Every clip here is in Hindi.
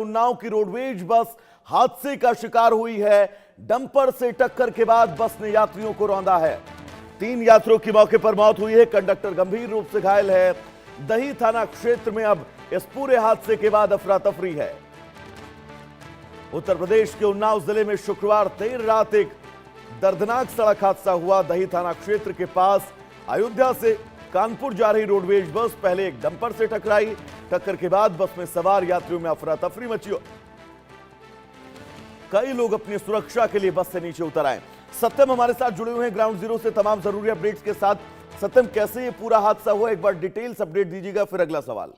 उन्नाव की रोडवेज बस हादसे का शिकार हुई है। डंपर से टक्कर के बाद बस ने यात्रियों को रौंदा है। 3 यात्रियों की मौके पर मौत हुई है। कंडक्टर गंभीर रूप से घायल है। दही थाना क्षेत्र में अब इस पूरे हादसे के बाद अफरा तफरी है। उत्तर प्रदेश के उन्नाव जिले में शुक्रवार देर रात एक दर्दनाक सड़क हादसा हुआ। दही थाना क्षेत्र के पास अयोध्या से कानपुर जा रही रोडवेज बस पहले एक डंपर से टकराई। टक्कर के बाद बस में सवार यात्रियों में अफरा तफरी मची। कई लोग अपनी सुरक्षा के लिए बस से नीचे उतर आए। सत्यम हमारे साथ जुड़े हुए हैं ग्राउंड जीरो से तमाम जरूरी अपडेट्स के साथ। सत्यम, कैसे ये पूरा हादसा हुआ, एक बार डिटेल्स अपडेट दीजिएगा, फिर अगला सवाल।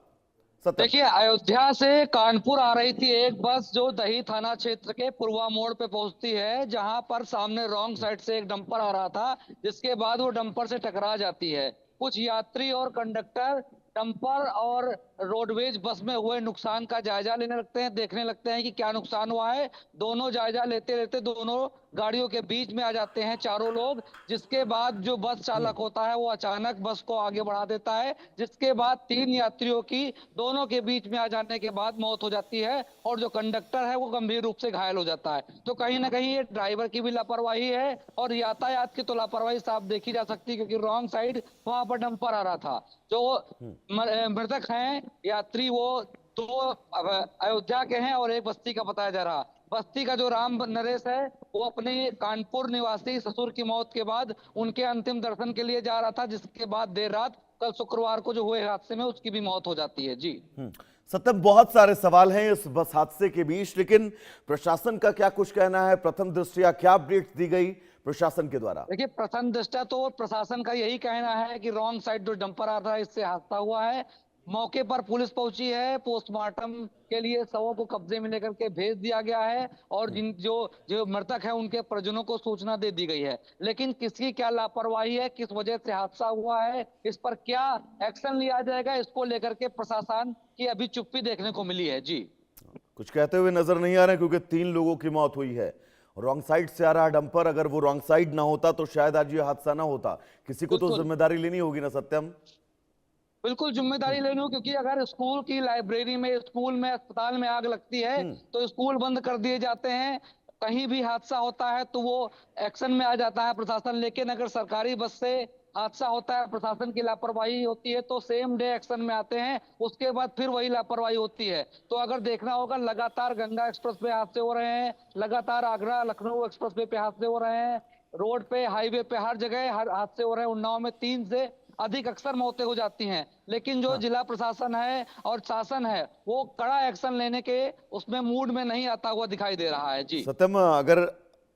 सत्यम। देखिए, अयोध्या से कानपुर आ रही थी एक बस जो दही थाना क्षेत्र के पुरवा मोड़ पे पहुंचती है, जहां पर सामने रॉन्ग साइड से एक डंपर आ रहा था, जिसके बाद वो डंपर से टकरा जाती है। कुछ यात्री और कंडक्टर डंपर और रोडवेज बस में हुए नुकसान का जायजा लेने लगते हैं, देखने लगते हैं कि क्या नुकसान हुआ है। दोनों जायजा लेते लेते दोनों गाड़ियों के बीच में आ जाते हैं चारों लोग, जिसके बाद जो बस चालक होता है वो अचानक बस को आगे बढ़ा देता है, जिसके बाद 3 यात्रियों की दोनों के बीच में आ जाने के बाद मौत हो जाती है और जो कंडक्टर है वो गंभीर रूप से घायल हो जाता है। तो कहीं ना कहीं ये ड्राइवर की भी लापरवाही है और यातायात की तो लापरवाही साफ देखी जा सकती है, क्योंकि रॉन्ग साइड वहां पर डंपर आ रहा था। जो मृतक हैं यात्री वो 2 अयोध्या के हैं और एक बस्ती का बताया जा रहा। बस्ती का जो राम नरेश है वो अपने कानपुर निवासी ससुर की मौत के बाद उनके अंतिम दर्शन के लिए जा रहा था, जिसके बाद देर रात कल शुक्रवार को जो हुए हादसे में उसकी भी मौत हो जाती है। जी सत्यम, बहुत सारे सवाल हैं इस बस हादसे के बीच, लेकिन प्रशासन का क्या कुछ कहना है? प्रथम दृष्टया क्या अपडेट दी गई प्रशासन के द्वारा? देखिए, प्रथम दृष्टया तो प्रशासन का यही कहना है कि रॉन्ग साइड जो डंपर आ रहा है इससे हादसा हुआ है। मौके पर पुलिस पहुंची है, पोस्टमार्टम के लिए शवों को कब्जे में लेकर के भेज दिया गया है और जिन जो जो मृतक है उनके परिजनों को सूचना दे दी गई है। लेकिन किसकी क्या लापरवाही है, किस वजह से हादसा हुआ है, इस पर क्या एक्शन लिया जाएगा, इसको लेकर के प्रशासन की अभी चुप्पी देखने को मिली है। जी कुछ कहते हुए नजर नहीं आ रहे, क्योंकि 3 लोगों की मौत हुई है। रॉन्ग साइड से आ रहा डंपर, अगर वो रॉन्ग साइड ना होता तो शायद आज ये हादसा ना होता। किसी को तो बिल्कुल जिम्मेदारी लेनी होगी ना सत्यम? बिल्कुल जिम्मेदारी लेनी हो, क्योंकि अगर स्कूल की लाइब्रेरी में, स्कूल में, अस्पताल में आग लगती है हम्म। तो स्कूल बंद कर दिए जाते हैं। कहीं भी हादसा होता है तो वो एक्शन में आ जाता है प्रशासन। लेकिन अगर सरकारी बस से हादसा होता है, प्रशासन की लापरवाही होती है तो सेम डे एक्शन में आते हैं, उसके बाद फिर वही लापरवाही होती है। तो अगर देखना होगा, लगातार गंगा एक्सप्रेस पे हादसे हो रहे हैं, लगातार आगरा लखनऊ एक्सप्रेस वे पे हादसे हो रहे हैं, रोड पे, हाईवे पे, हर जगह हर हादसे हो रहे हैं। उन्नाव में 3 से अधिक अक्सर मौतें हो जाती हैं, लेकिन जो हाँ। जिला प्रशासन है और शासन है वो कड़ा एक्शन लेने के उसमें मूड में नहीं आता हुआ दिखाई दे रहा है। जी सत्यम, अगर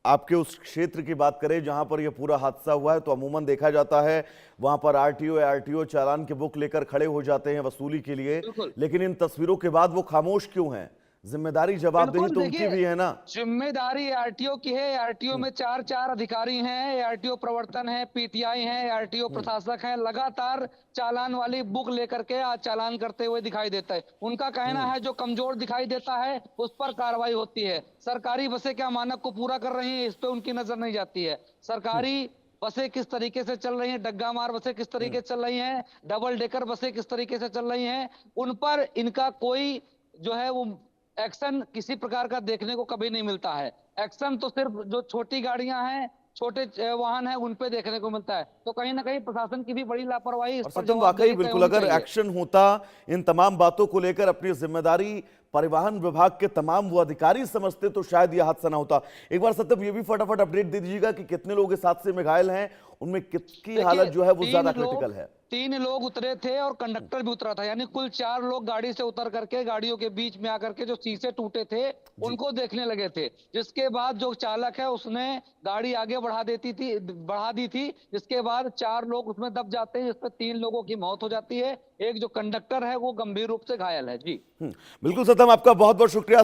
आपके उस क्षेत्र की बात करें जहां पर यह पूरा हादसा हुआ है, तो अमूमन देखा जाता है वहां पर आरटीओ चालान के बुक लेकर खड़े हो जाते हैं वसूली के लिए, बिल्कुल लेकिन इन तस्वीरों के बाद वो खामोश क्यों हैं? जिम्मेदारी जवाबदेही बिल्कुल। तो उनकी देखिए, भी है ना? जिम्मेदारी आरटीओ की है। आरटीओ हम्म। में 4 अधिकारी हैं, आरटीओ प्रवर्तन है, पीटीआई है, आरटीओ हम्म। प्रशासक है, लगातार चालान वाली बुक लेकर के आज चालान करते हुए दिखाई देता है। उनका कहना हम्म। है जो कमजोर दिखाई देता है उस पर कार्रवाई होती है। सरकारी बसें क्या मानक को पूरा कर रही हैं, इस पे उनकी नजर नहीं जाती है। हम्म। सरकारी बसें किस तरीके से चल रही हैं, डग्गा मार बसें किस हम्म। तरीके से चल रही हैं, डबल डेकर बसें किस तरीके से चल रही हैं, उन पर इनका कोई जो है वो एक्शन किसी प्रकार का देखने को कभी नहीं मिलता है। एक्शन तो सिर्फ जो छोटी गाड़ियां हैं, छोटे वाहन हैं, उन पे देखने को मिलता है। तो कहीं ना कहीं प्रशासन की भी बड़ी लापरवाही, इस और पर सत्यम, वाकई जवाबदेही तय बिल्कुल होनी अगर चाहिए। एक्शन होता इन तमाम बातों को लेकर, अपनी जिम्मेदारी परिवहन विभाग के तमाम वो अधिकारी समझते, तो शायद यह हादसा ना होता। एक बार सत्यम ये भी फटाफट अपडेट दे दीजिएगा कि कितने लोग इस हादसे में घायल हैं, उनमें किसकी देखिए, हालत जो है वो तीन ज्यादा लोग क्रिटिकल है? 3 लोग उतरे थे और कंडक्टर भी उतरा था, यानी कुल 4 लोग गाड़ी से उतर करके गाड़ियों के बीच में आकर के जो शीशे टूटे थे जी। उनको देखने लगे थे। जिसके बाद जो चालक है उसने गाड़ी आगे बढ़ा दी थी, जिसके बाद 4 लोग उसमें दब जाते हैं, जिसमें 3 लोगों की मौत हो जाती है। एक जो कंडक्टर है वो गंभीर रूप से घायल है। जी बिल्कुल सत्यम, आपका बहुत बहुत शुक्रिया।